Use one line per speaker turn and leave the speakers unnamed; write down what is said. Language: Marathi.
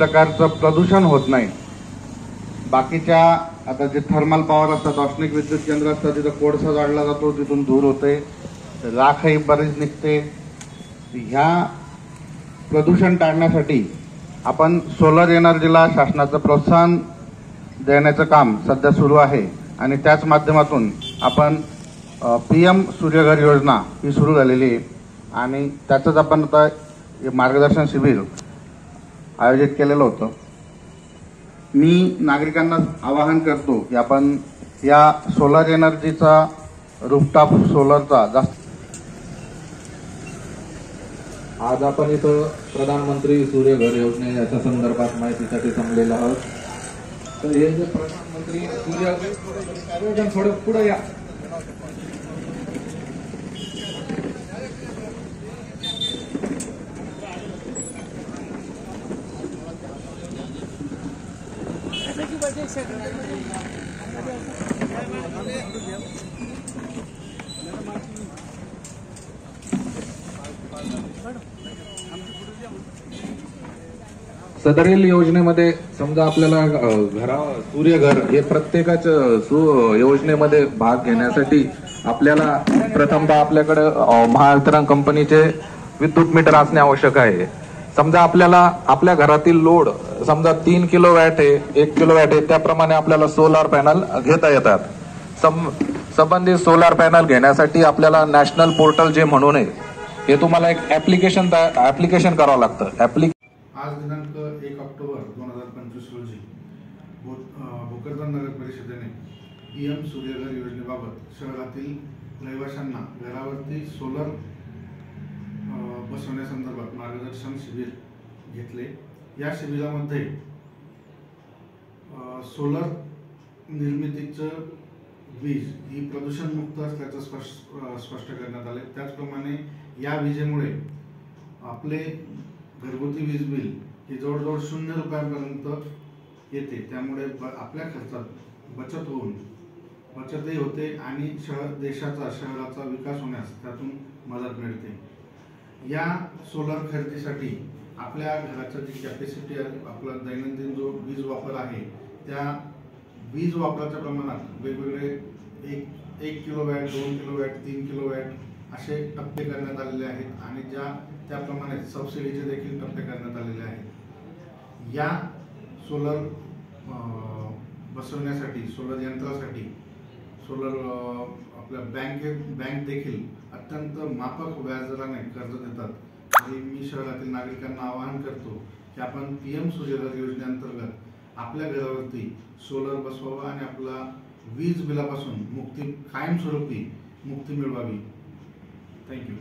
प्रकारचं प्रदूषण होत नाही। बाकीच्या आता जे थर्मल पॉवर असतात, औष्णिक विद्युत केंद्र असतात, तिथं कोळसा जाळला जातो, तिथून धूर होते, राखही बरीच निघते। ह्या प्रदूषण टाळण्यासाठी आपण सोलर एनर्जीला शासनाचं प्रोत्साहन देण्याचं काम सध्या सुरू आहे आणि त्याच माध्यमातून आपण PM सूर्यघर योजना ही सुरू झालेली आहे आणि त्याचंच आपण आता मार्गदर्शन शिबिर आयोजित केलेलं होतं। मी नागरिकांना आवाहन करतो की आपण या सोलर एनर्जीचा रूफटॉप सोलरचा जास्त
आज आपण इथं प्रधानमंत्री सूर्यघर योजने याच्या संदर्भात माहितीसाठी जमलेलो आहोत। तर हे जे प्रधानमंत्री सूर्यघर थोडं पुढे या। सदरील योजनेमध्ये समजा आपल्याला सूर्यघर हे प्रत्येकाच्या योजनेमध्ये भाग घेण्यासाठी आपल्याला प्रथमतः आपल्याकडे महावितरण कंपनीचे विद्युत मीटर असणे आवश्यक आहे। समजा आपल्याला आपल्या घरातील लोड समजा 3 किलोवॅट आहे, 1 किलोवॅट आहे, त्याप्रमाणे आपल्याला सोलार पॅनल घेता येतात। संबंधित सोलार पॅनल घेण्यासाठी आपल्याला नॅशनल पोर्टल जे म्हणून आहे हे तुम्हाला एक ऍप्लिकेशन करावं लागतं।
आज दिनांक 1 ऑक्टोबर 2025 रोजी भोकरदन नगर परिषदेने PM सूर्यघर योजनेबाबत शहरातील रहिवाशांना घरावरती सोलर बसवण्यासंदर्भात मार्गदर्शन शिबिर घेतले। या शिबिरामध्ये सोलर निर्मितीचं वीज ही प्रदूषणमुक्त असल्याचं स्पष्ट करण्यात आले। त्याचप्रमाणे या विजेमुळे आपले घरगुती वीज बिल हे जवळजवळ 0 रुपयांपर्यंत येते। त्यामुळे आपल्या खर्चात बचतही होते आणि शहराचा विकास होण्यास त्यातून मदत मिळते। या सोलर खरेदीसाठी आपल्या घराचं जी कॅपॅसिटी आहे, आपला दैनंदिन जो वीज वापर आहे, त्या वीज वापराच्या प्रमाणात वेगवेगळे 1 किलोवॅट, 2 किलोवॅट, 3 किलोवॅट असे टप्पे करण्यात आलेले आहेत आणि त्याप्रमाणे सबसिडीचे देखील टप्पे करण्यात आलेले आहेत। या सोलर बसवण्यासाठी, सोलर यंत्रासाठी आपल्या बँक देखील अत्यंत माफक व्याजदराने कर्ज देतात। आणि मी शहरातील नागरिकांना आवाहन करतो की आपण PM सूर्यघर योजनेअंतर्गत आपल्या घरावरती सोलर बसवावं आणि आपला वीज बिलापासून कायमस्वरूपी मुक्ती मिळवावी। थँक्यू।